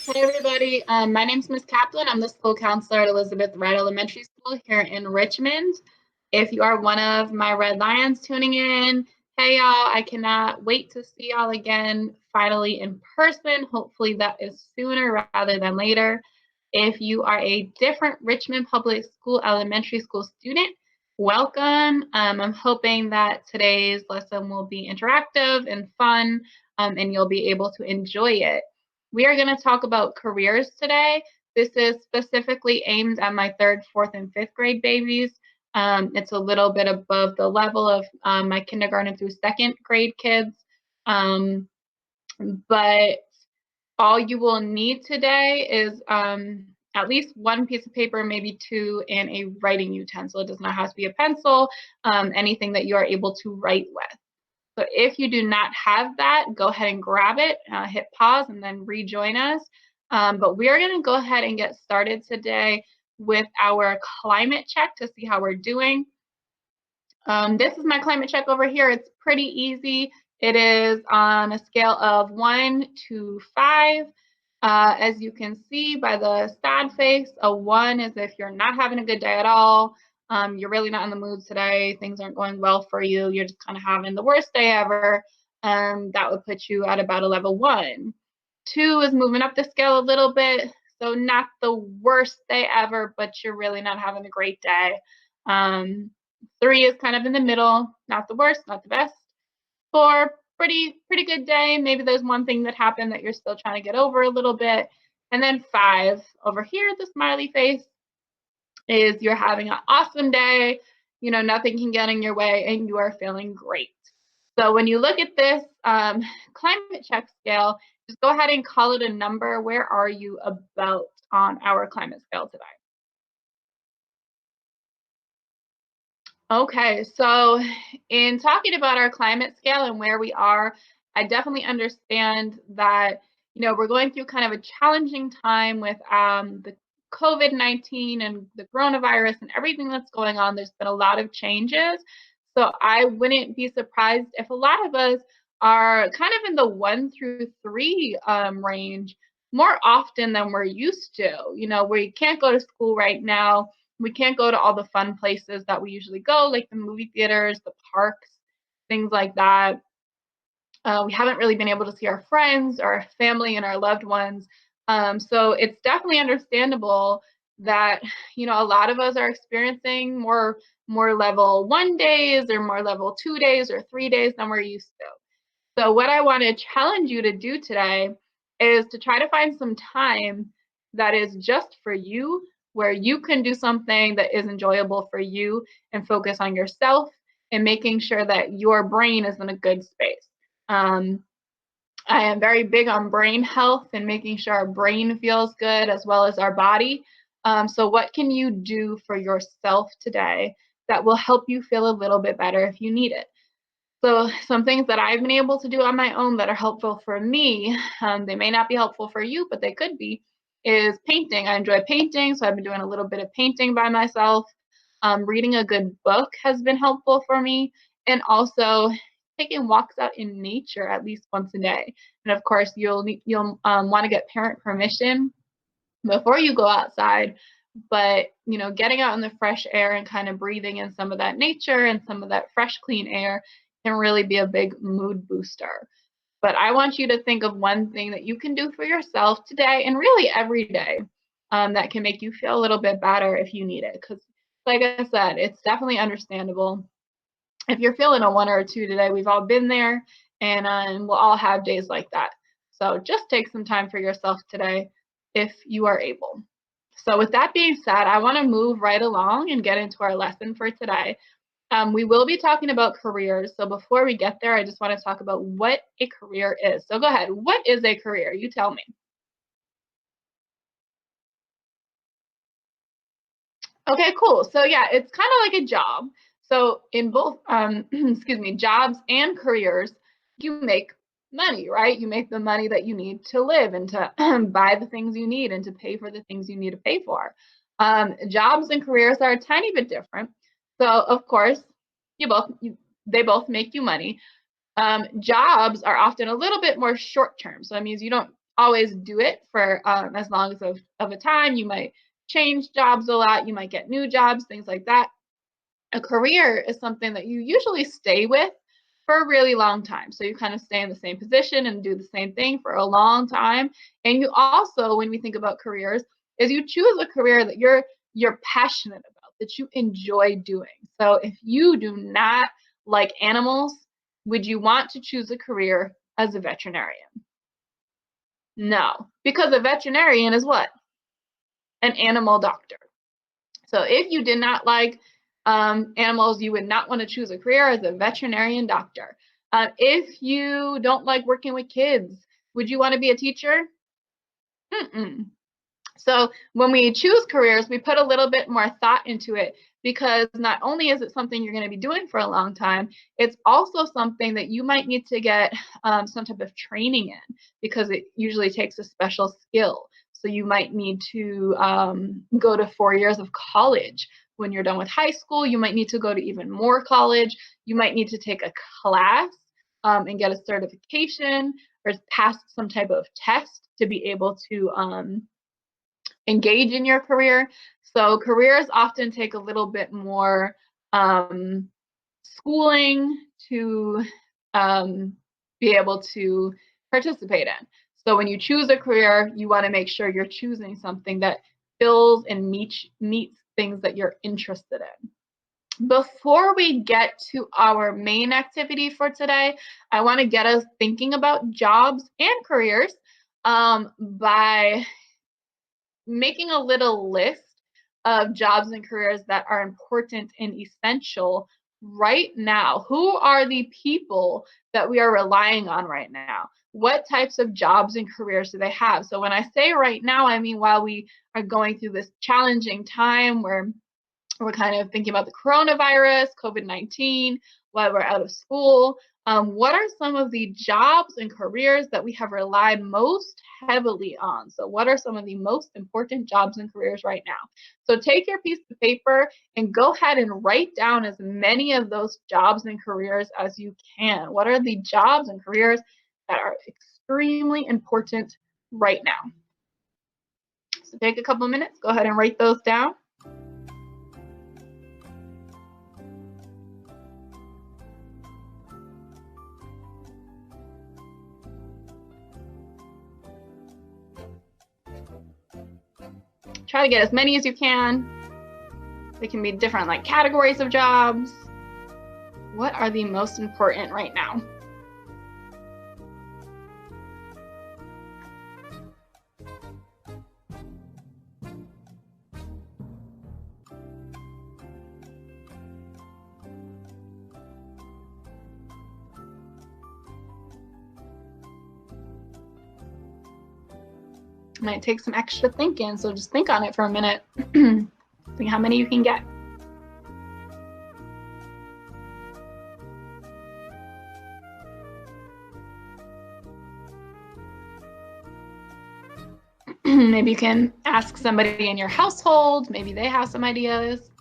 Hi, everybody. My name is Ms. Kaplan. I'm the school counselor at Elizabeth Wright Elementary School here in Richmond. If you are one of my Red Lions tuning in, hey, y'all, I cannot wait to see y'all again, finally in person. Hopefully, that is sooner rather than later. If you are a different Richmond Public School elementary school student, welcome. I'm hoping that today's lesson will be interactive and fun, and you'll be able to enjoy it. We are going to talk about careers today. This is specifically aimed at my third, fourth, and fifth grade babies. It's a little bit above the level of my kindergarten through second grade kids. But all you will need today is at least one piece of paper, maybe two, and a writing utensil. It does not have to be a pencil, anything that you are able to write with. So if you do not have that, go ahead and grab it, hit pause, and then rejoin us. But we are going to go ahead and get started today with our climate check to see how we're doing. This is my climate check over here. It's pretty easy. It is on a scale of 1 to 5. As you can see by the sad face, a 1 is if you're not having a good day at all. You're really not in the mood today. Things aren't going well for you. You're just kind of having the worst day ever. That would put you at about a level 1. 2 is moving up the scale a little bit. So not the worst day ever, but you're really not having a great day. 3 is kind of in the middle, not the worst, not the best. 4, pretty good day. Maybe there's one thing that happened that you're still trying to get over a little bit. And then 5, over here, the smiley face, is you're having an awesome day. You know, nothing can get in your way and you are feeling great. So when you look at this climate check scale, just go ahead and call it a number. Where are you about on our climate scale today? Okay, so in talking about our climate scale and where we are, I definitely understand that, we're going through kind of a challenging time with the COVID-19 and the coronavirus and everything that's going on. There's been a lot of changes. So I wouldn't be surprised if a lot of us are kind of in the 1 through 3 range more often than we're used to. We can't go to school right now. We can't go to all the fun places that we usually go, like the movie theaters, the parks, things like that. We haven't really been able to see our friends, our family, and our loved ones. So it's definitely understandable that, a lot of us are experiencing more level 1 days or more level 2 days or 3 days than we're used to. So what I want to challenge you to do today is to try to find some time that is just for you, where you can do something that is enjoyable for you and focus on yourself and making sure that your brain is in a good space. I am very big on brain health and making sure our brain feels good as well as our body. So what can you do for yourself today that will help you feel a little bit better if you need it? So some things that I've been able to do on my own that are helpful for me, they may not be helpful for you, but they could be, is painting. I enjoy painting, so I've been doing a little bit of painting by myself. Reading a good book has been helpful for me, and also taking walks out in nature at least once a day. And of course, you'll want to get parent permission before you go outside. But getting out in the fresh air and kind of breathing in some of that nature and some of that fresh, clean air can really be a big mood booster. But I want you to think of one thing that you can do for yourself today and really every day that can make you feel a little bit better if you need it. Because, like I said, it's definitely understandable. If you're feeling a 1 or a 2 today, we've all been there, and we'll all have days like that. So just take some time for yourself today if you are able. So with that being said, I want to move right along and get into our lesson for today. We will be talking about careers. So before we get there, I just want to talk about what a career is. So go ahead. What is a career? You tell me. Okay, cool. So yeah, it's kind of like a job. So in both, excuse me, jobs and careers, you make money, right? You make the money that you need to live and to buy the things you need and to pay for the things you need to pay for. Jobs and careers are a tiny bit different. So of course, they both make you money. Jobs are often a little bit more short term. So that means you don't always do it for as long as of a time. You might change jobs a lot. You might get new jobs, things like that. A career is something that you usually stay with for a really long time. So you kind of stay in the same position and do the same thing for a long time. And you also, when we think about careers, is you choose a career that you're passionate about, that you enjoy doing. So if you do not like animals, would you want to choose a career as a veterinarian? No, because a veterinarian is what? An animal doctor. So if you did not like animals, you would not want to choose a career as a veterinarian doctor. If you don't like working with kids, would you want to be a teacher? Mm-mm. So when we choose careers, we put a little bit more thought into it, because not only is it something you're going to be doing for a long time, it's also something that you might need to get some type of training in, because it usually takes a special skill. So you might need to go to 4 years of college. When you're done with high school, you might need to go to even more college. You might need to take a class and get a certification or pass some type of test to be able to engage in your career. So careers often take a little bit more schooling to be able to participate in. So when you choose a career, you want to make sure you're choosing something that fills and meets things that you're interested in. Before we get to our main activity for today, I want to get us thinking about jobs and careers by making a little list of jobs and careers that are important and essential right now. Who are the people that we are relying on right now? What types of jobs and careers do they have? So when I say right now, I mean while we are going through this challenging time where we're kind of thinking about the coronavirus, COVID-19, while we're out of school. What are some of the jobs and careers that we have relied most heavily on? So what are some of the most important jobs and careers right now? So take your piece of paper and go ahead and write down as many of those jobs and careers as you can. What are the jobs and careers that are extremely important right now? So take a couple of minutes, go ahead and write those down. Try to get as many as you can. They can be different like categories of jobs. What are the most important right now? Might take some extra thinking, so just think on it for a minute. See how many you can get. Maybe you can ask somebody in your household. Maybe they have some ideas.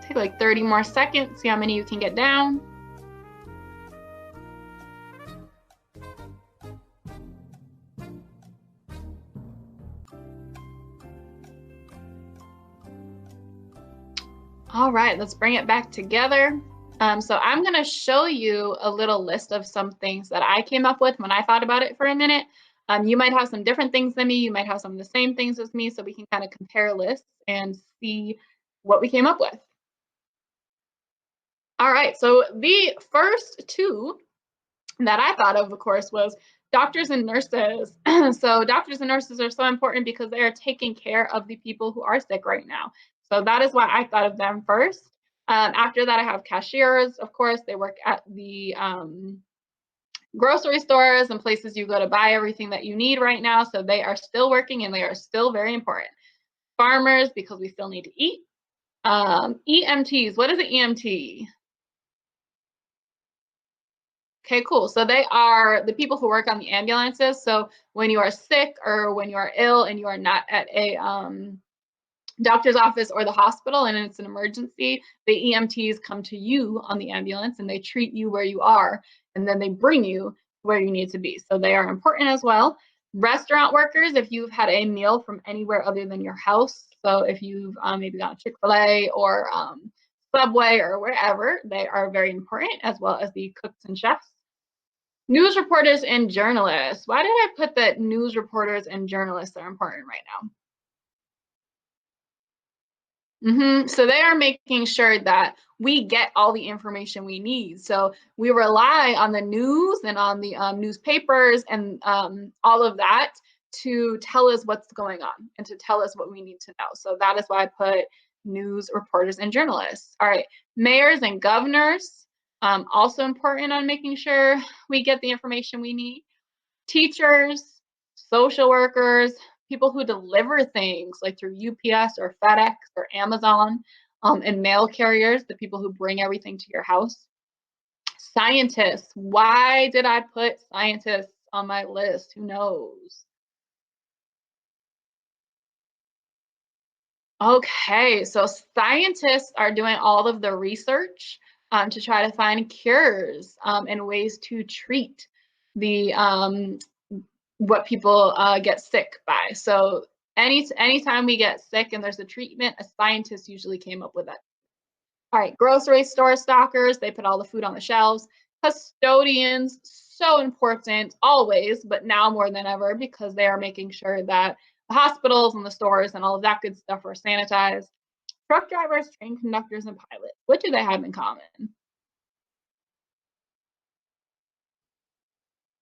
Take like 30 more seconds, see how many you can get down. All right, let's bring it back together. So I'm going to show you a little list of some things that I came up with when I thought about it for a minute. You might have some different things than me. You might have some of the same things as me, so we can kind of compare lists and see what we came up with. All right, so the first two that I thought of course, was doctors and nurses. So doctors and nurses are so important because they are taking care of the people who are sick right now. So that is why I thought of them first. After that, I have cashiers. Of course, they work at the grocery stores and places you go to buy everything that you need right now. So they are still working and they are still very important. Farmers, because we still need to eat. EMTs, what is an EMT? Okay, cool. So they are the people who work on the ambulances. So when you are sick or when you are ill and you are not at a doctor's office or the hospital and it's an emergency, the EMTs come to you on the ambulance and they treat you where you are, and then they bring you where you need to be. So they are important as well. Restaurant workers, if you've had a meal from anywhere other than your house, so if you've maybe gone to Chick-fil-A or Subway or wherever, they are very important, as well as the cooks and chefs. News reporters and journalists. Why did I put that news reporters and journalists are important right now? So they are making sure that we get all the information we need. So we rely on the news and on the newspapers and all of that to tell us what's going on and to tell us what we need to know. So that is why I put news reporters and journalists. All right, mayors and governors, also important on making sure we get the information we need. Teachers, social workers, people who deliver things like through UPS or FedEx or Amazon, and mail carriers, the people who bring everything to your house. Scientists. Why did I put scientists on my list? Who knows? Okay, so scientists are doing all of the research to try to find cures and ways to treat the what people get sick by. So anytime we get sick and there's a treatment, a scientist usually came up with it. All right, grocery store stockers, they put all the food on the shelves. Custodians, so important always, but now more than ever because they are making sure that the hospitals and the stores and all of that good stuff are sanitized. Truck drivers, train conductors, and pilots. What do they have in common?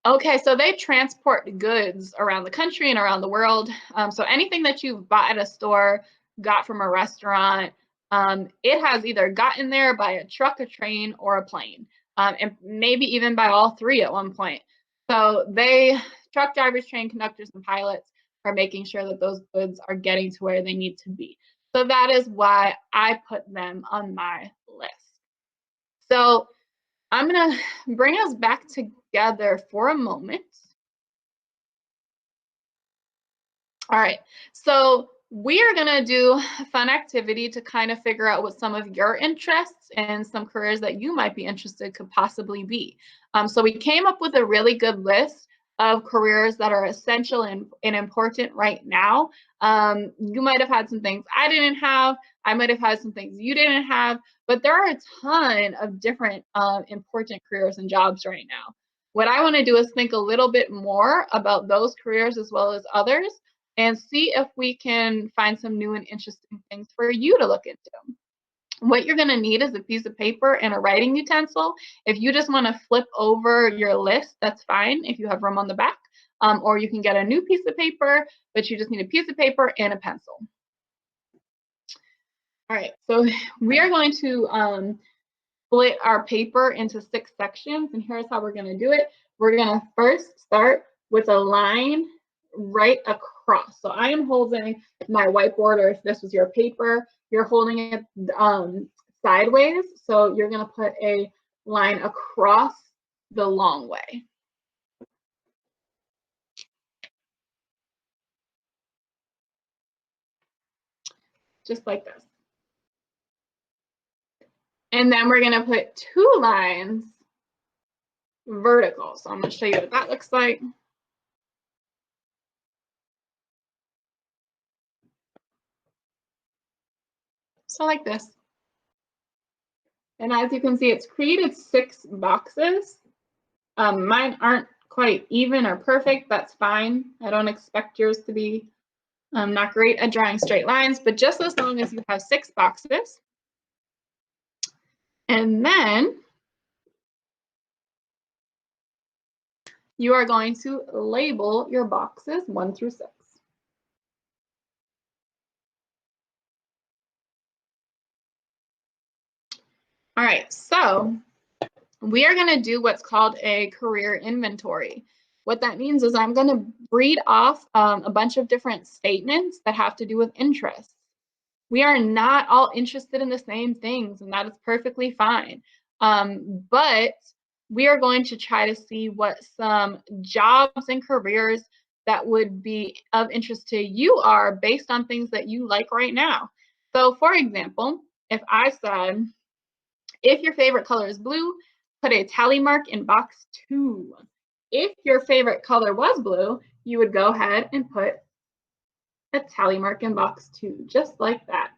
Okay, so they transport goods around the country and around the world. So anything that you've bought at a store, got from a restaurant, it has either gotten there by a truck, a train, or a plane, and maybe even by all three at one point. So truck drivers, train conductors, and pilots are making sure that those goods are getting to where they need to be. So that is why I put them on my list. So I'm going to bring us back together for a moment. All right, so we are going to do a fun activity to kind of figure out what some of your interests and some careers that you might be interested could possibly be. So we came up with a really good list of careers that are essential and important right now. You might have had some things I didn't have. I might have had some things you didn't have, but there are a ton of different important careers and jobs right now. What I want to do is think a little bit more about those careers as well as others and see if we can find some new and interesting things for you to look into. What you're going to need is a piece of paper and a writing utensil. If you just want to flip over your list, that's fine if you have room on the back. Or you can get a new piece of paper, but you just need a piece of paper and a pencil. All right, so we are going to split our paper into 6 sections, and here's how we're going to do it. We're going to first start with a line right across. So I am holding my whiteboard, or if this was your paper, you're holding it sideways. So you're going to put a line across the long way. Just like this. And then we're going to put 2 lines vertical. So I'm going to show you what that looks like. So like this. And as you can see, it's created 6 boxes. Mine aren't quite even or perfect. That's fine. I don't expect yours to be not great at drawing straight lines, but just as long as you have 6 boxes. And then you are going to label your boxes 1 through 6. All right, so we are going to do what's called a career inventory. What that means is I'm going to read off a bunch of different statements that have to do with interests. We are not all interested in the same things, and that is perfectly fine. But we are going to try to see what some jobs and careers that would be of interest to you are based on things that you like right now. So for example, if I said, if your favorite color is blue, put a tally mark in box 2. If your favorite color was blue, you would go ahead and put a tally mark in box 2, just like that.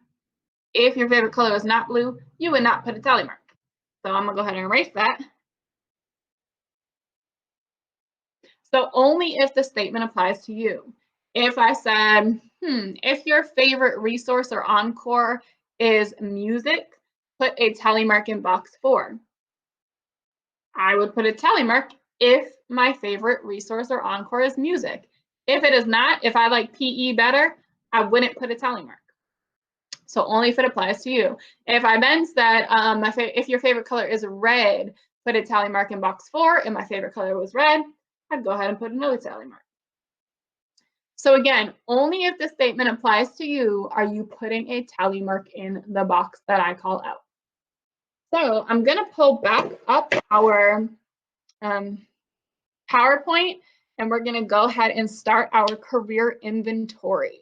If your favorite color is not blue, you would not put a tally mark. So I'm gonna go ahead and erase that. So only if the statement applies to you. If I said, if your favorite resource or encore is music, put a tally mark in box 4. I would put a tally mark if my favorite resource or encore is music. If it is not, if I like PE better, I wouldn't put a tally mark. So only if it applies to you. If I then said, if your favorite color is red, put a tally mark in box 4, and my favorite color was red, I'd go ahead and put another tally mark. So again, only if the statement applies to you are you putting a tally mark in the box that I call out. So I'm going to pull back up our PowerPoint, and we're going to go ahead and start our career inventory.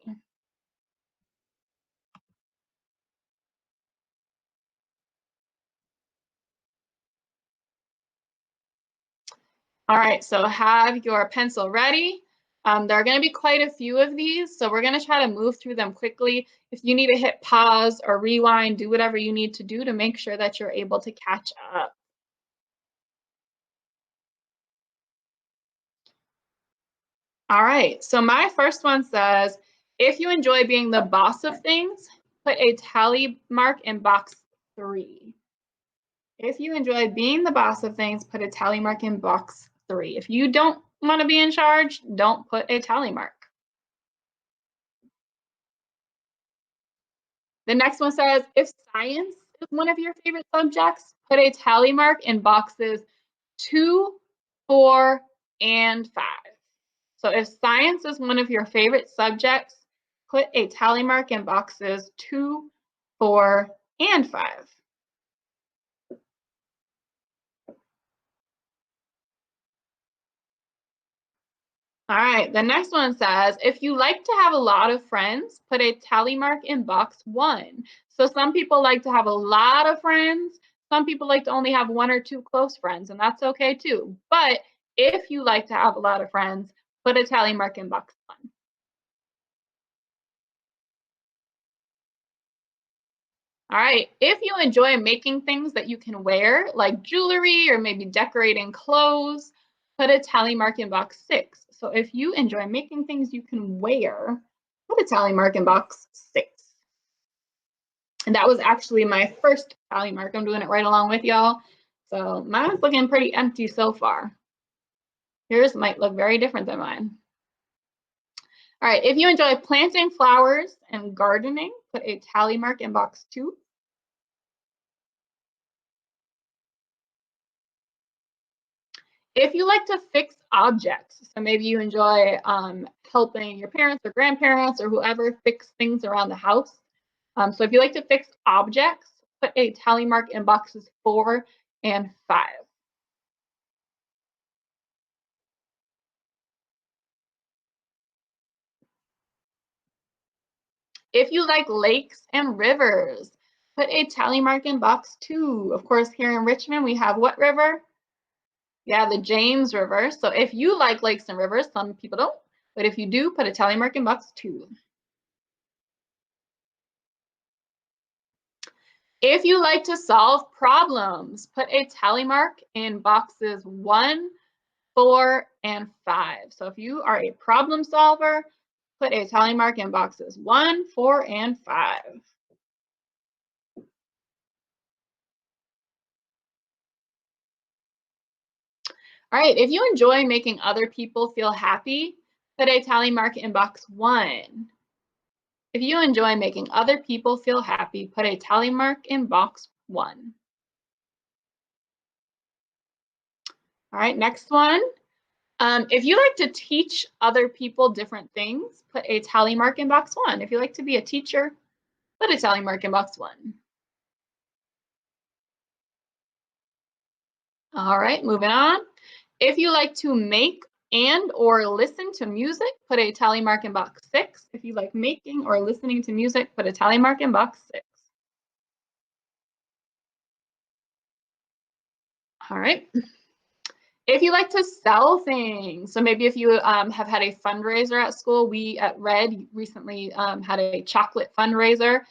All right, so have your pencil ready. There are going to be quite a few of these, so we're going to try to move through them quickly. If you need to hit pause or rewind, do whatever you need to do to make sure that you're able to catch up. All right, so my first one says, if you enjoy being the boss of things, put a tally mark in box 3. If you enjoy being the boss of things, put a tally mark in box 3. If you don't want to be in charge, don't put a tally mark. The next one says, if science is one of your favorite subjects, put a tally mark in boxes 2, 4, and 5. So if science is one of your favorite subjects, put a tally mark in boxes 2, 4, and 5. All right, the next one says, if you like to have a lot of friends, put a tally mark in box 1. So some people like to have a lot of friends. Some people like to only have 1 or 2 close friends, and that's okay too. But if you like to have a lot of friends, put a tally mark in box 1. All right, if you enjoy making things that you can wear, like jewelry or maybe decorating clothes, put a tally mark in box 6. So if you enjoy making things you can wear, put a tally mark in box 6. And that was actually my first tally mark. I'm doing it right along with y'all. So mine's looking pretty empty so far. Yours might look very different than mine. All right, if you enjoy planting flowers and gardening, put a tally mark in box 2. If you like to fix objects, so maybe you enjoy helping your parents or grandparents or whoever fix things around the house. So if you like to fix objects, put a tally mark in boxes 4 and 5. If you like lakes and rivers, put a tally mark in box 2. Of course, here in Richmond, we have what river? Yeah, the James River. So if you like lakes and rivers, some people don't, but if you do, put a tally mark in box 2. If you like to solve problems, put a tally mark in boxes 1, 4, and 5. So if you are a problem solver, put a tally mark in boxes 1, 4, and 5. All right, if you enjoy making other people feel happy, put a tally mark in box 1. If you enjoy making other people feel happy, put a tally mark in box 1. All right, next one. If you like to teach other people different things, put a tally mark in box 1. If you like to be a teacher, put a tally mark in box 1. All right, moving on. If you like to make and or listen to music, put a tally mark in box 6. If you like making or listening to music, put a tally mark in box 6. All right. If you like to sell things, so maybe if you have had a fundraiser at school, we at Red recently had a chocolate fundraiser.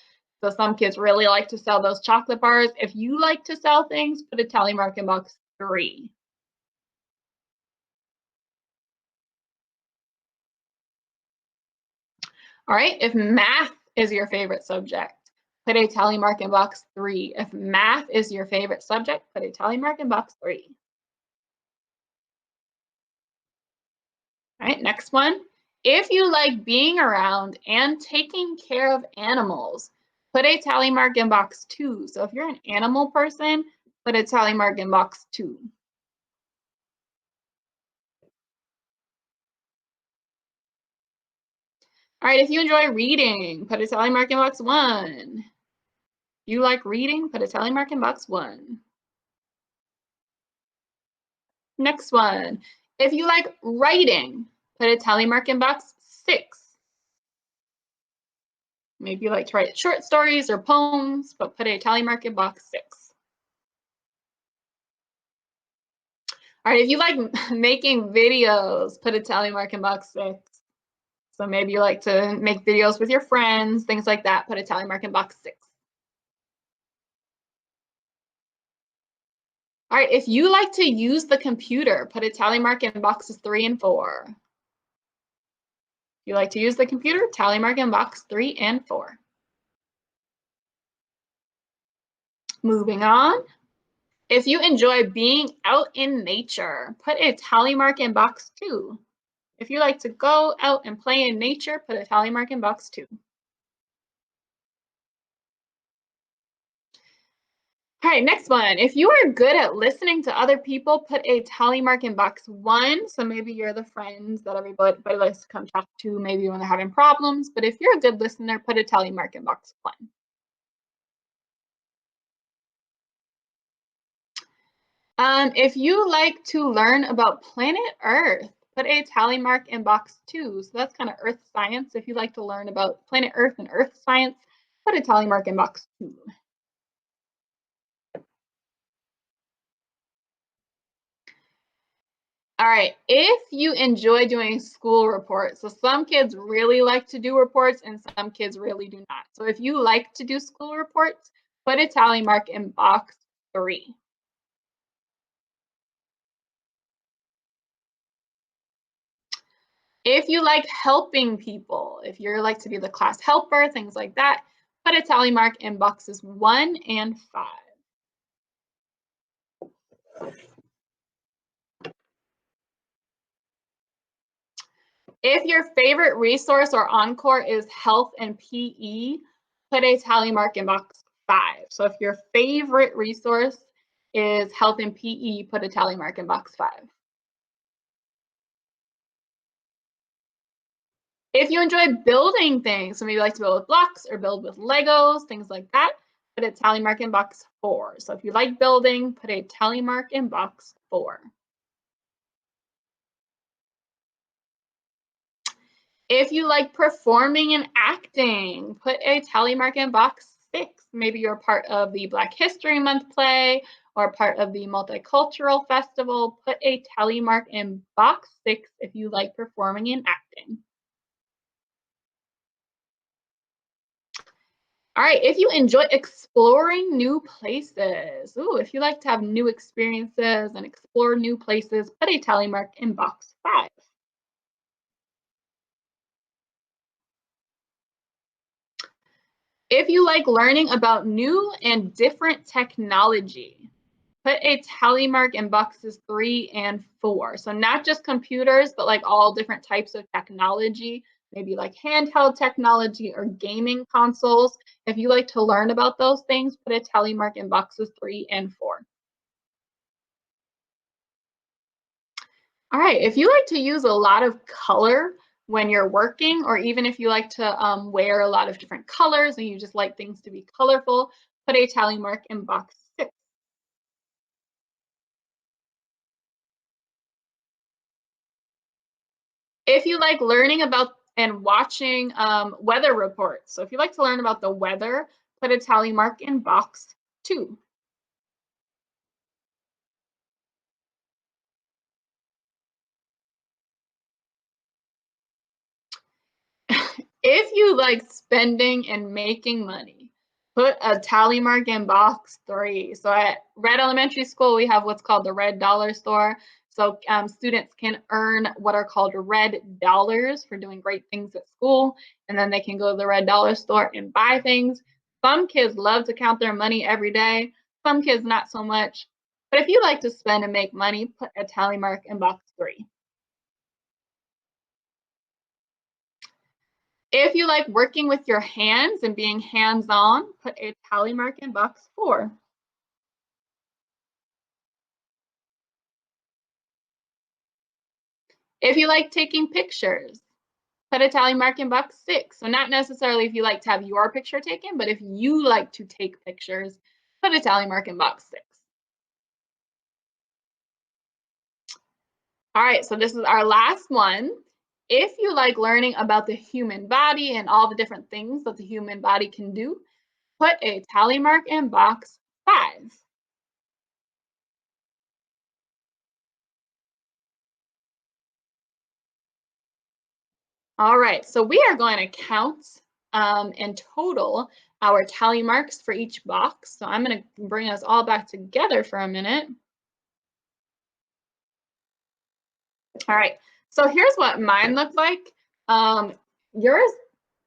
So some kids really like to sell those chocolate bars. If you like to sell things, put a tally mark in box 3. All right, if math is your favorite subject, put a tally mark in box 3. If math is your favorite subject, put a tally mark in box 3. All right, next one. If you like being around and taking care of animals, put a tally mark in box 2. So if you're an animal person, put a tally mark in box 2. All right, if you enjoy reading, put a tally mark in box 1. If you like reading, put a tally mark in box 1. Next one. If you like writing, put a tally mark in box 6. Maybe you like to write short stories or poems, but put a tally mark in box 6. All right, if you like making videos, put a tally mark in box 6. So maybe you like to make videos with your friends, things like that, put a tally mark in box 6. All right, if you like to use the computer, put a tally mark in boxes 3 and 4. If you like to use the computer, tally mark in box 3 and 4. Moving on. If you enjoy being out in nature, put a tally mark in box 2. If you like to go out and play in nature, put a tally mark in box 2. All right, next one. If you are good at listening to other people, put a tally mark in box 1. So maybe you're the friends that everybody likes to come talk to, maybe when they're having problems. But if you're a good listener, put a tally mark in box 1. If you like to learn about planet Earth, put a tally mark in box 2. So that's kind of Earth science. If you like to learn about planet Earth and Earth science, put a tally mark in box 2. All right, if you enjoy doing school reports, so some kids really like to do reports and some kids really do not. So if you like to do school reports, put a tally mark in box 3. If you like helping people, if you're like to be the class helper, things like that, put a tally mark in boxes 1 and 5. If your favorite resource or encore is health and PE, put a tally mark in box 5. So if your favorite resource is health and PE, put a tally mark in box 5. If you enjoy building things, so maybe you like to build with blocks or build with Legos, things like that, put a tally mark in box 4. So if you like building, put a tally mark in box 4. If you like performing and acting, put a tally mark in box 6. Maybe you're part of the Black History Month play or part of the Multicultural Festival. Put a tally mark in box 6 if you like performing and acting. All right, if you enjoy exploring new places, if you like to have new experiences and explore new places, put a tally mark in box 5. If you like learning about new and different technology, put a tally mark in boxes 3 and 4. So not just computers, but like all different types of technology, maybe like handheld technology or gaming consoles. If you like to learn about those things, put a tally mark in boxes 3 and 4. All right, if you like to use a lot of color when you're working, or even if you like to wear a lot of different colors and you just like things to be colorful, put a tally mark in box 6. If you like learning about and watching weather reports, so if you like to learn about the weather, put a tally mark in box 2. If you like spending and making money, put a tally mark in box 3. So at Red Elementary School, we have what's called the Red Dollar Store. So students can earn what are called red dollars for doing great things at school, and then they can go to the Red Dollar Store and buy things. Some kids love to count their money every day, some kids not so much. But if you like to spend and make money, put a tally mark in box 3. If you like working with your hands and being hands-on, put a tally mark in box 4. If you like taking pictures, put a tally mark in box 6. So not necessarily if you like to have your picture taken, but if you like to take pictures, put a tally mark in box 6. All right, so this is our last one. If you like learning about the human body and all the different things that the human body can do, put a tally mark in box 5. All right, so we are going to count and total our tally marks for each box. So I'm going to bring us all back together for a minute. All right, so here's what mine looks like. Yours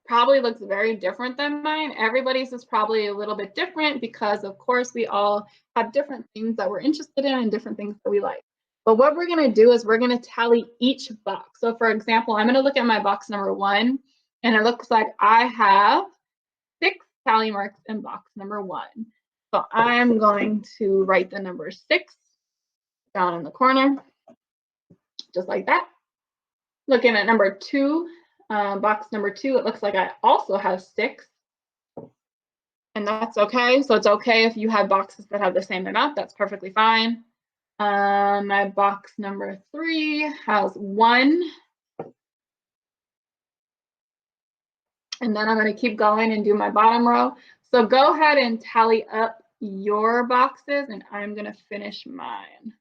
probably looks very different than mine. Everybody's is probably a little bit different because, of course, we all have different things that we're interested in and different things that we like. But what we're going to do is we're going to tally each box. So, for example, I'm going to look at my box number 1, and it looks like I have 6 tally marks in box number 1. So I'm going to write the number 6 down in the corner, just like that. Looking at number 2, box number 2, it looks like I also have 6. And that's okay. So it's okay if you have boxes that have the same amount. That's perfectly fine. My box number 3 has 1. And then I'm going to keep going and do my bottom row. So go ahead and tally up your boxes, and I'm going to finish mine.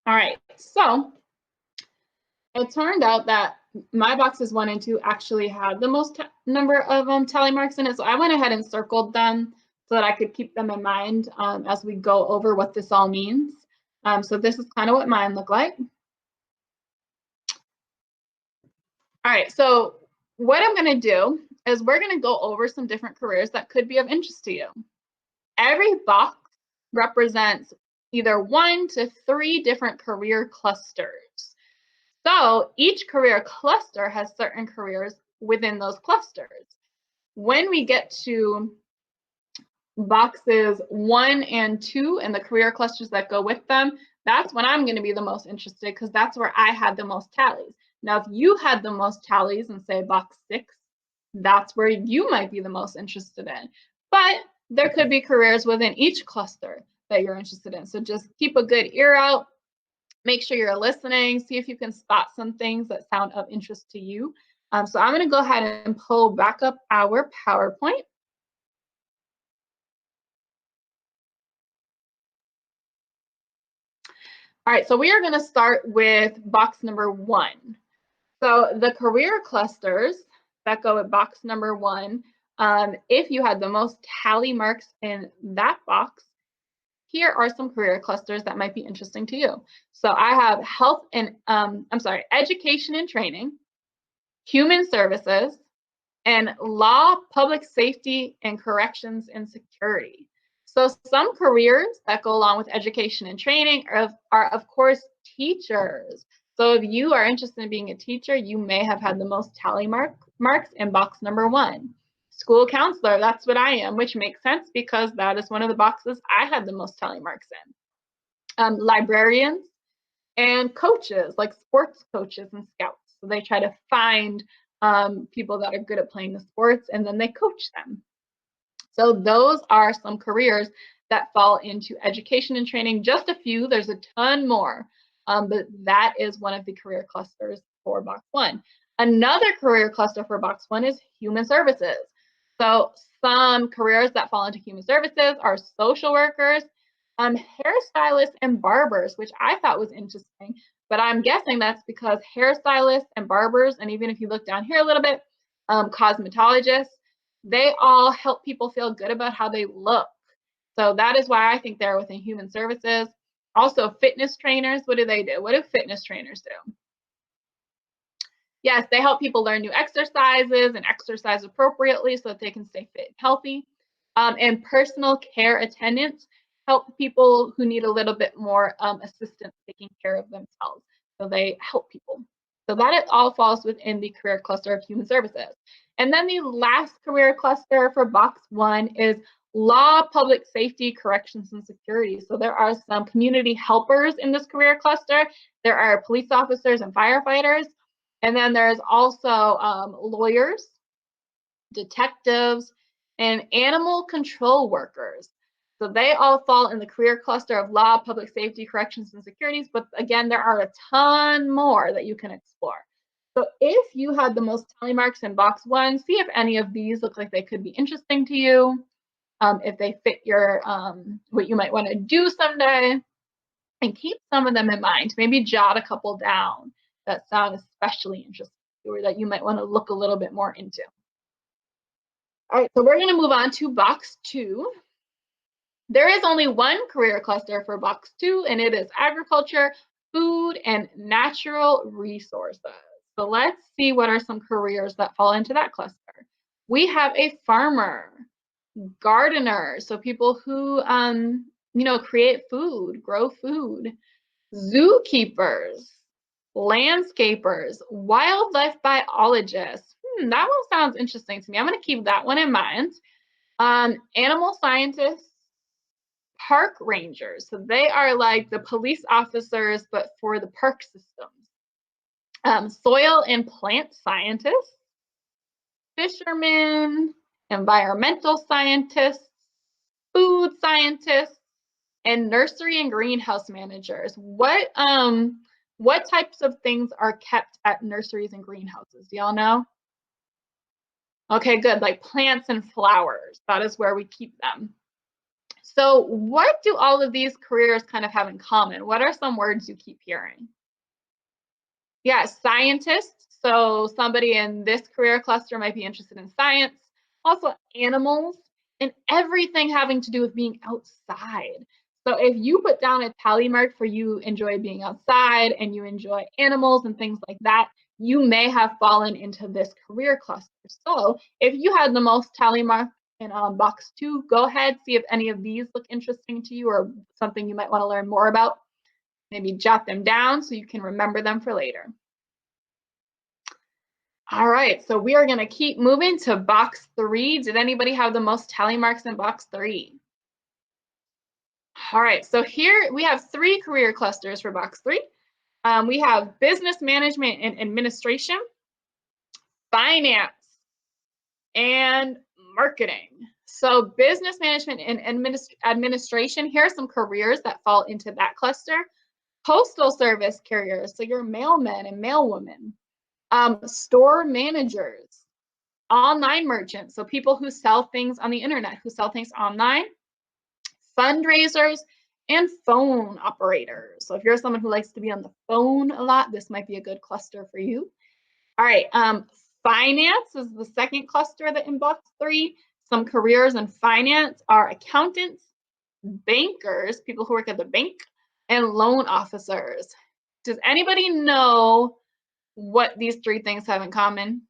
All right, so it turned out that my boxes 1 and 2 actually had the most number of tally marks in it. So I went ahead and circled them so that I could keep them in mind as we go over what this all means. So this is kind of what mine look like. All right, so what I'm going to do is we're going to go over some different careers that could be of interest to you. Every box represents either 1 to 3 different career clusters. So each career cluster has certain careers within those clusters. When we get to boxes 1 and 2 and the career clusters that go with them, that's when I'm going to be the most interested because that's where I had the most tallies. Now, if you had the most tallies in, say, box 6, that's where you might be the most interested in. But there could be careers within each cluster that you're interested in. So just keep a good ear out. Make sure you're listening. See if you can spot some things that sound of interest to you. So I'm going to go ahead and pull back up our PowerPoint. All right, so we are going to start with box number 1. So the career clusters that go with box number 1, if you had the most tally marks in that box, here are some career clusters that might be interesting to you. So I have health and, education and training, human services, and law, public safety, and corrections and security. So some careers that go along with education and training are of course, teachers. So if you are interested in being a teacher, you may have had the most tally marks in box number 1. School counselor, that's what I am, which makes sense because that is one of the boxes I had the most tally marks in. librarians, and coaches, like sports coaches and scouts. So they try to find people that are good at playing the sports, and then they coach them. So those are some careers that fall into education and training. Just a few, there's a ton more, but that is one of the career clusters for box 1. Another career cluster for box 1 is human services. So some careers that fall into human services are social workers, hairstylists, and barbers, which I thought was interesting, but I'm guessing that's because hairstylists and barbers, and even if you look down here a little bit, cosmetologists, they all help people feel good about how they look. So that is why I think they're within human services. Also, fitness trainers, what do they do? What do fitness trainers do? Yes, they help people learn new exercises and exercise appropriately so that they can stay fit and healthy. And personal care attendants help people who need a little bit more assistance taking care of themselves. So they help people. So that it all falls within the career cluster of human services. And then the last career cluster for box 1 is law, public safety, corrections, and security. So there are some community helpers in this career cluster. There are police officers and firefighters. And then there's also lawyers, detectives, and animal control workers. So they all fall in the career cluster of law, public safety, corrections, and securities. But again, there are a ton more that you can explore. So if you had the most tally marks in box 1, see if any of these look like they could be interesting to you, if they fit your what you might want to do someday, and keep some of them in mind. Maybe jot a couple down that sound especially interesting or that you might want to look a little bit more into. All right, so we're going to move on to box 2. There is only one career cluster for box 2, and it is agriculture, food, and natural resources. So let's see what are some careers that fall into that cluster. We have a farmer, gardener, so people who create food, grow food, zookeepers, landscapers, wildlife biologists. That one sounds interesting to me. I'm going to keep that one in mind. Animal scientists, park rangers. So they are like the police officers, but for the park systems. Soil and plant scientists, fishermen, environmental scientists, food scientists, and nursery and greenhouse managers. What types of things are kept at nurseries and greenhouses? Do y'all know? Okay, good. Like plants and flowers. That is where we keep them. So what do all of these careers kind of have in common? What are some words you keep hearing? Yeah, scientists. So somebody in this career cluster might be interested in science. Also animals and everything having to do with being outside. So if you put down a tally mark for you enjoy being outside and you enjoy animals and things like that, you may have fallen into this career cluster. So if you had the most tally mark in box 2, go ahead, see if any of these look interesting to you or something you might want to learn more about. Maybe jot them down so you can remember them for later. All right, so we are going to keep moving to box 3. Did anybody have the most tally marks in box 3? All right, so here we have 3 career clusters for box 3. We have business management and administration, finance, and marketing. So business management and administration, here are some careers that fall into that cluster. Postal service carriers, so your mailmen and mailwomen. Store managers, online merchants, so people who sell things on the internet, who sell things online, fundraisers, and phone operators. So if you're someone who likes to be on the phone a lot, this might be a good cluster for you. All right, finance is the second cluster that in box 3. Some careers in finance are accountants, bankers, people who work at the bank, and loan officers. Does anybody know what these 3 things have in common?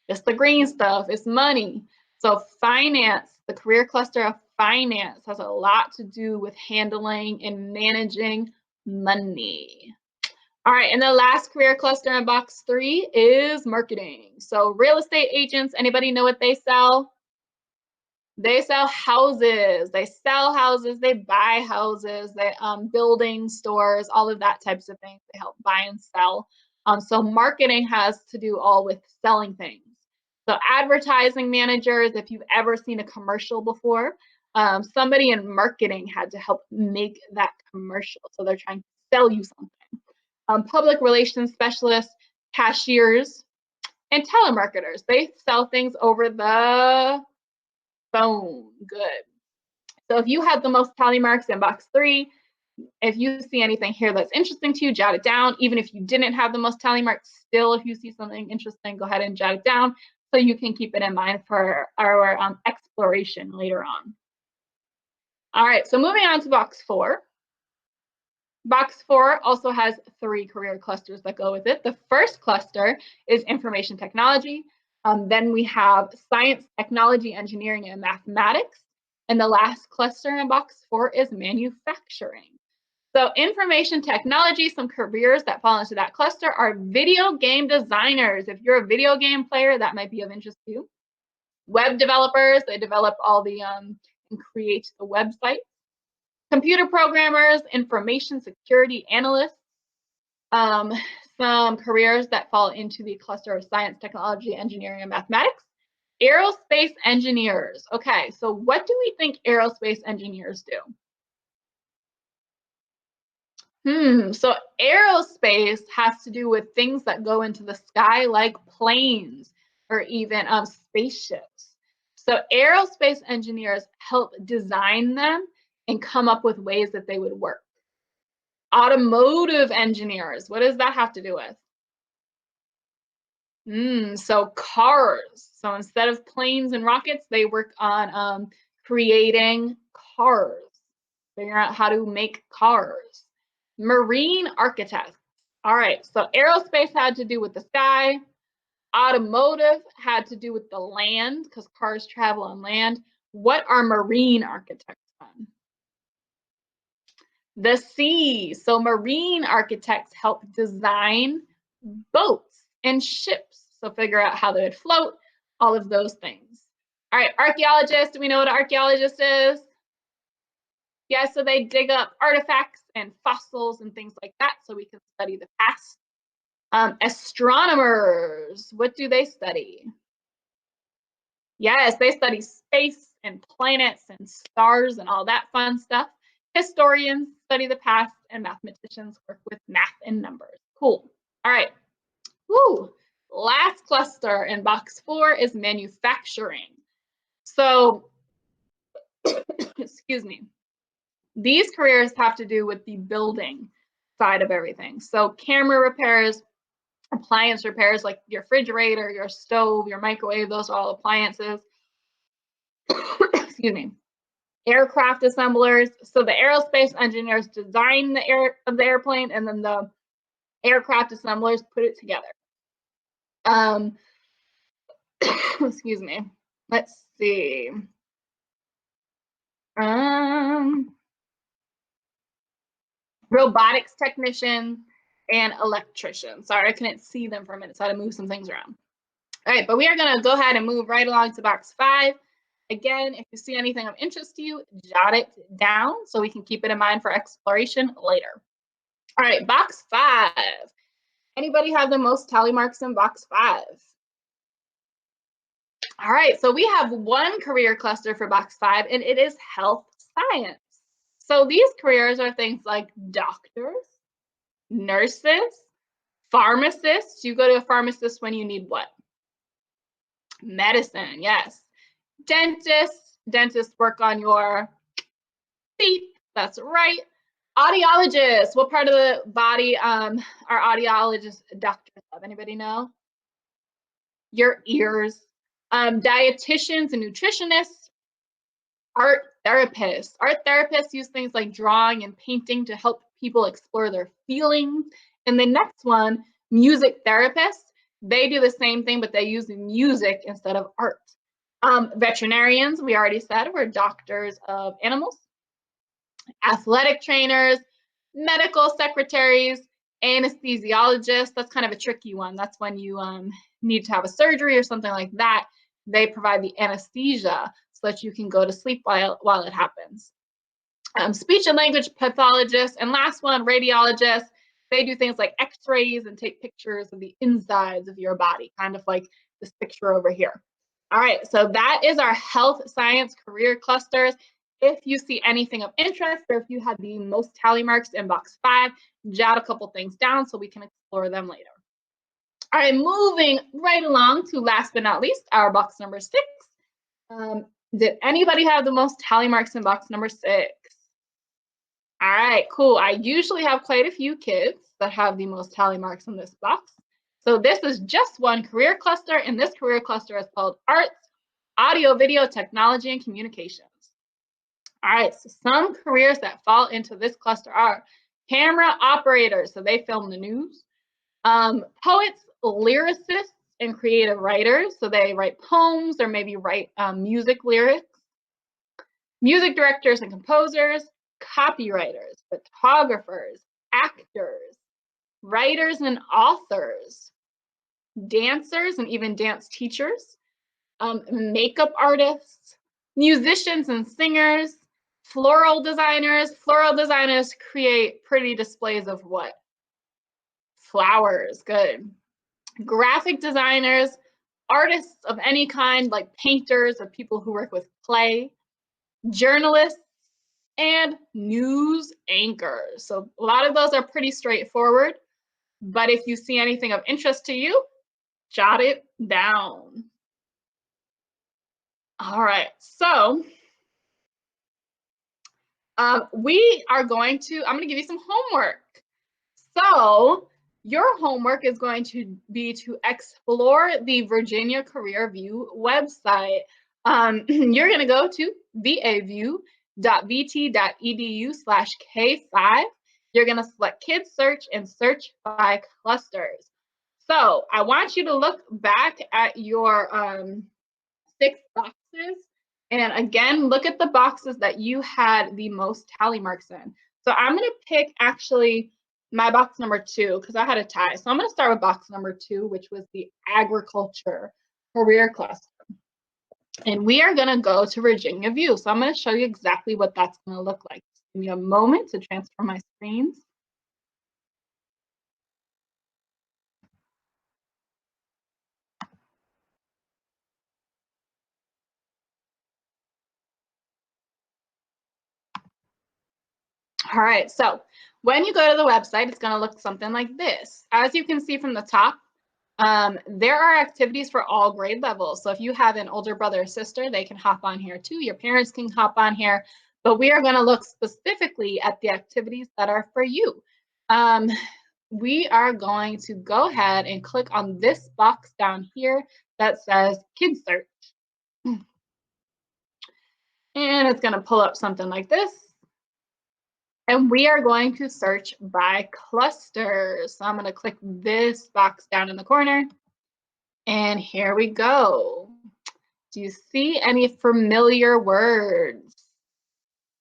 It's the green stuff, it's money. So finance, the career cluster of finance has a lot to do with handling and managing money. All right, and the last career cluster in box 3 is marketing. So real estate agents, anybody know what they sell? They sell houses. They sell houses. They buy houses. They buildings, stores, all of that types of things. They help buy and sell. So marketing has to do all with selling things. So advertising managers, if you've ever seen a commercial before, somebody in marketing had to help make that commercial. So they're trying to sell you something. Public relations specialists, cashiers, and telemarketers. They sell things over the phone. Good. So if you had the most tally marks in box 3, if you see anything here that's interesting to you, jot it down. Even if you didn't have the most tally marks, still, if you see something interesting, go ahead and jot it down so you can keep it in mind for our exploration later on. All right, so moving on to box 4. Box 4 also has 3 career clusters that go with it. The first cluster is information technology. Then we have science, technology, engineering, and mathematics. And the last cluster in box 4 is manufacturing. So information technology, some careers that fall into that cluster are video game designers. If you're a video game player, that might be of interest to you. Web developers, they develop all the and create the website. Computer programmers, information security analysts. Some careers that fall into the cluster of science, technology, engineering, and mathematics. Aerospace engineers. Okay, so what do we think aerospace engineers do? So aerospace has to do with things that go into the sky, like planes or even spaceships. So aerospace engineers help design them and come up with ways that they would work. Automotive engineers, what does that have to do with? So cars. So instead of planes and rockets, they work on creating cars, figuring out how to make cars. Marine architects. All right, so aerospace had to do with the sky. Automotive had to do with the land because cars travel on land. What are marine architects on? The sea. So marine architects help design boats and ships. So figure out how they would float, all of those things. All right, archaeologist. Do we know what an archaeologist is? Yeah, so they dig up artifacts and fossils and things like that so we can study the past. Astronomers, what do they study? Yes, they study space and planets and stars and all that fun stuff. Historians study the past, and mathematicians work with math and numbers. Cool. All right. Woo. Last cluster in box 4 is manufacturing. So, excuse me. These careers have to do with the building side of everything. So camera repairs, appliance repairs like your refrigerator, your stove, your microwave, those are all appliances. Excuse me. Aircraft assemblers. So the aerospace engineers design the airplane, and then the aircraft assemblers put it together. Excuse me. Let's see. Robotics technicians and electricians. Sorry, I couldn't see them for a minute, so I had to move some things around. All right, but we are going to go ahead and move right along to box 5. Again, if you see anything of interest to you, jot it down so we can keep it in mind for exploration later. All right, box 5. Anybody have the most tally marks in box 5? All right, so we have one career cluster for box 5, and it is health science. So these careers are things like doctors, nurses, pharmacists. You go to a pharmacist when you need what? Medicine, yes. Dentists. Dentists work on your teeth. That's right. Audiologists. What part of the body are audiologists doctors of? Anybody know? Your ears. Dietitians and nutritionists. Art therapists. Art therapists use things like drawing and painting to help people explore their feelings. And the next one, music therapists. They do the same thing, but they use music instead of art. Veterinarians, we already said, were doctors of animals. Athletic trainers, medical secretaries, anesthesiologists. That's kind of a tricky one. That's when you need to have a surgery or something like that. They provide the anesthesia. so that you can go to sleep while it happens. Speech and language pathologists, and last one, radiologists. They do things like x-rays and take pictures of the insides of your body, kind of like this picture over here. All right, so that is our health science career clusters. If you see anything of interest, or if you had the most tally marks in box 5, jot a couple things down so we can explore them later. All right, moving right along to last but not least, our box number 6. Did anybody have the most tally marks in box number 6? All right, cool. I usually have quite a few kids that have the most tally marks in this box. So this is just one career cluster, and this career cluster is called Arts, Audio, Video, Technology, and Communications. All right, so some careers that fall into this cluster are camera operators, so they film the news, poets, lyricists, and creative writers, so they write poems or maybe write music lyrics, music directors and composers, copywriters, photographers, actors, writers and authors, dancers and even dance teachers, makeup artists, musicians and singers, floral designers. Floral designers create pretty displays of what? Flowers, good. Graphic designers, artists of any kind, like painters or people who work with clay, journalists, and news anchors. So a lot of those are pretty straightforward, but if you see anything of interest to you, jot it down. All right, so I'm going to give you some homework. So your homework is going to be to explore the Virginia Career View website. You're going to go to vaview.vt.edu/K5. You're going to select Kids Search and search by clusters. So I want you to look back at your 6 boxes. And again, look at the boxes that you had the most tally marks in. So I'm going to pick actually my box number 2 because I had a tie. So I'm going to start with box number 2, which was the agriculture career cluster. And we are going to go to Virginia View. So I'm going to show you exactly what that's going to look like. Just give me a moment to transfer my screens. All right, so when you go to the website, it's going to look something like this. As you can see from the top, there are activities for all grade levels. So if you have an older brother or sister, they can hop on here too. Your parents can hop on here, but we are going to look specifically at the activities that are for you. We are going to go ahead and click on this box down here that says Kids Search. And it's going to pull up something like this. And we are going to search by clusters. So I'm going to click this box down in the corner. And here we go. Do you see any familiar words?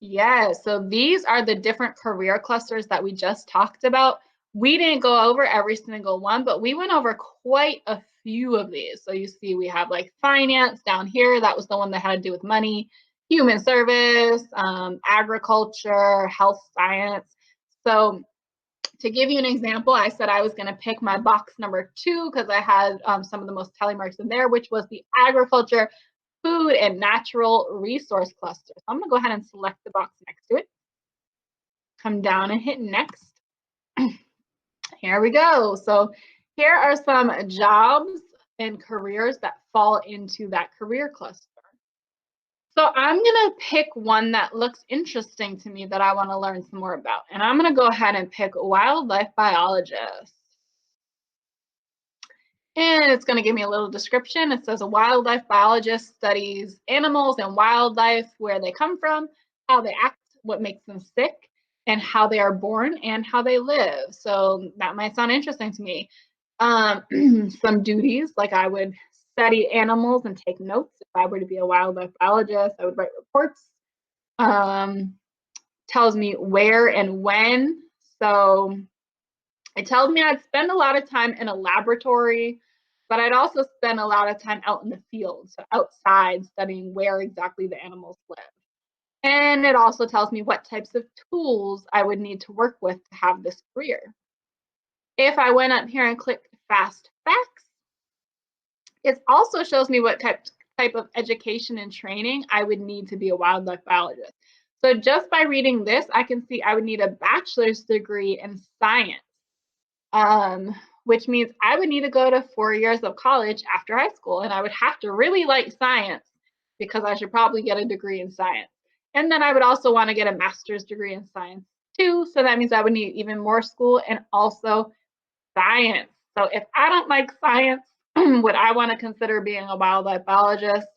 Yes, so these are the different career clusters that we just talked about. We didn't go over every single one, but we went over quite a few of these. So you see we have like finance down here. That was the one that had to do with money. Human service, agriculture, health science. So to give you an example, I said I was going to pick my box number 2 because I had some of the most tally marks in there, which was the agriculture, food, and natural resource cluster. So I'm going to go ahead and select the box next to it. Come down and hit next. Here we go. So here are some jobs and careers that fall into that career cluster. So I'm going to pick one that looks interesting to me that I want to learn some more about. And I'm going to go ahead and pick wildlife biologist. And it's going to give me a little description. It says a wildlife biologist studies animals and wildlife, where they come from, how they act, what makes them sick, and how they are born and how they live. So that might sound interesting to me. Some duties, like I would study animals and take notes. If I were to be a wildlife biologist, I would write reports. Tells me where and when. So it tells me I'd spend a lot of time in a laboratory. but I'd also spend a lot of time out in the field, so outside studying where exactly the animals live. And it also tells me what types of tools I would need to work with to have this career. If I went up here and clicked Fast Facts, it also shows me what type of education and training I would need to be a wildlife biologist. So just by reading this, I can see I would need a bachelor's degree in science, which means I would need to go to 4 years of college after high school, and I would have to really like science because I should probably get a degree in science. And then I would also want to get a master's degree in science too, so that means I would need even more school and also science. So if I don't like science, would I want to consider being a wildlife biologist?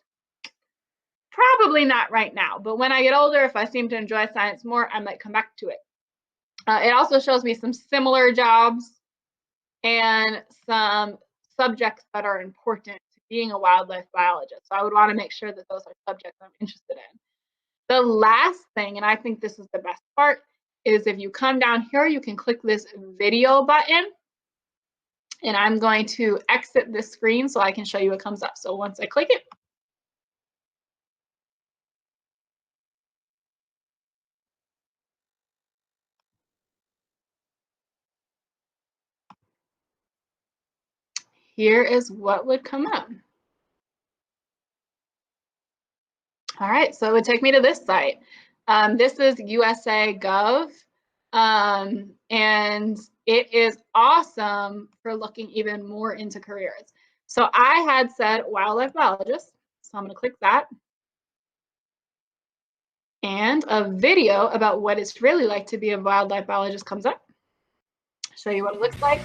Probably not right now, but when I get older, if I seem to enjoy science more, I might come back to it. It also shows me some similar jobs and some subjects that are important to being a wildlife biologist. So I would want to make sure that those are subjects I'm interested in. The last thing, and I think this is the best part, is if you come down here, you can click this video button. And I'm going to exit this screen so I can show you what comes up. So once I click it, here is what would come up. All right, so it would take me to this site. This is USA Gov, and it is awesome for looking even more into careers. So I had said wildlife biologist, so I'm going to click that. And a video about what it's really like to be a wildlife biologist comes up. Show you what it looks like.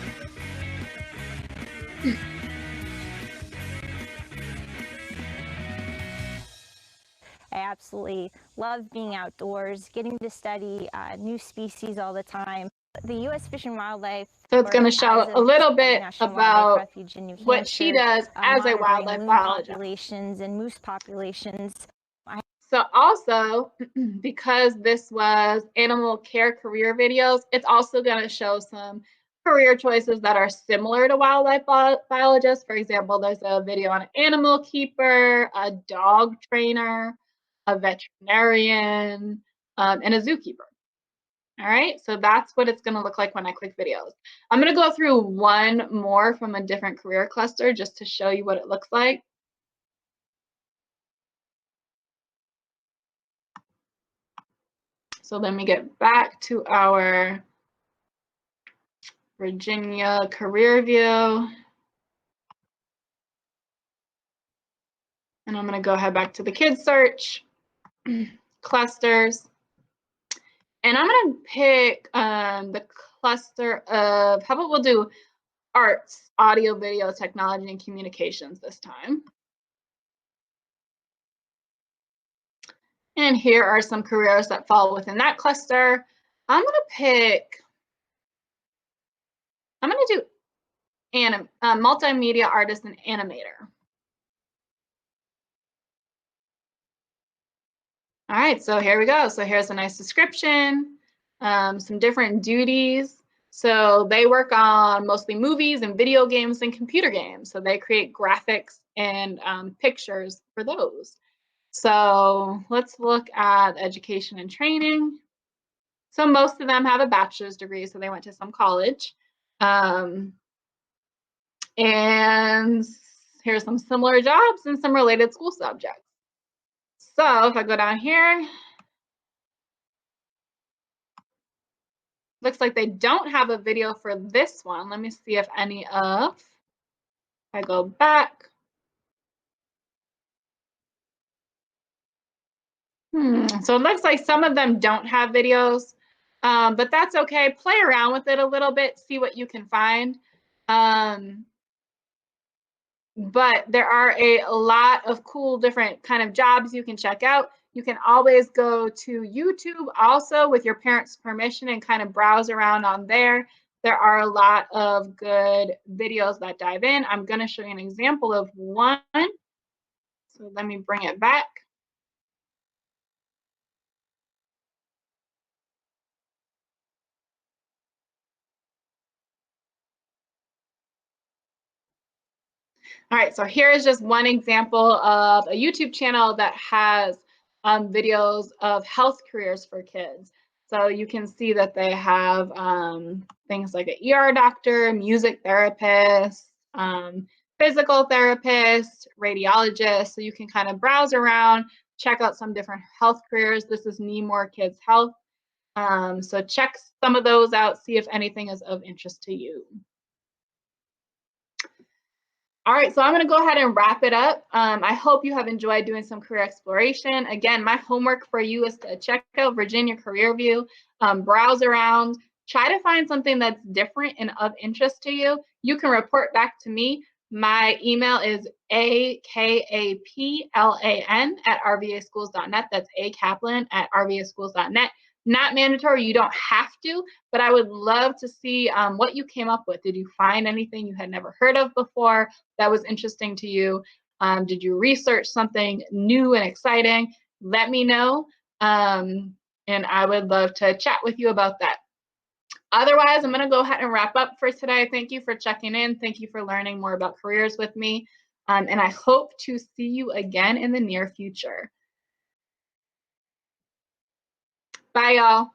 I absolutely love being outdoors, getting to study new species all the time. The U.S. Fish and Wildlife. So it's going to show a little bit about what she does as a wildlife biologist. Populations and moose populations. So also, because this was animal care career videos, it's also going to show some career choices that are similar to wildlife biologists. For example, there's a video on an animal keeper, a dog trainer, a veterinarian, and a zookeeper. All right, so that's what it's going to look like when I click videos. I'm going to go through one more from a different career cluster just to show you what it looks like. So let me get back to our Virginia career view. And I'm going to go ahead back to the kids search, clusters. And I'm going to pick the cluster of, how about we'll do arts, audio, video, technology, and communications this time. And here are some careers that fall within that cluster. I'm going to do multimedia artist and animator. All right, so here we go. So here's a nice description, some different duties. So they work on mostly movies and video games and computer games. So they create graphics and pictures for those. So let's look at education and training. So most of them have a bachelor's degree, so they went to some college. And here's some similar jobs and some related school subjects. So if I go down here, looks like they don't have a video for this one. Let me see if any of, if I go back. So it looks like some of them don't have videos, but that's okay. Play around with it a little bit, see what you can find. But there are a lot of cool different kind of jobs you can check out. You can always go to YouTube also with your parents' permission and kind of browse around on there. There are a lot of good videos that dive in. I'm going to show you an example of one. So let me bring it back. All right, so here is just one example of a YouTube channel that has videos of health careers for kids. So you can see that they have things like an ER doctor, music therapist, physical therapist, radiologist. So you can kind of browse around, check out some different health careers. This is Need More Kids Health. So check some of those out, see if anything is of interest to you. All right, so I'm going to go ahead and wrap it up. I hope you have enjoyed doing some career exploration. Again, my homework for you is to check out Virginia Career View, browse around, try to find something that's different and of interest to you. You can report back to me. My email is akaplan@rvaschools.net. That's akaplan@rvaschools.net. Not mandatory, you don't have to, but I would love to see what you came up with. Did you find anything you had never heard of before that was interesting to you? Did you research something new and exciting? Let me know, and I would love to chat with you about that. Otherwise, I'm going to go ahead and wrap up for today. Thank you for checking in. Thank you for learning more about careers with me, and I hope to see you again in the near future. Bye, y'all.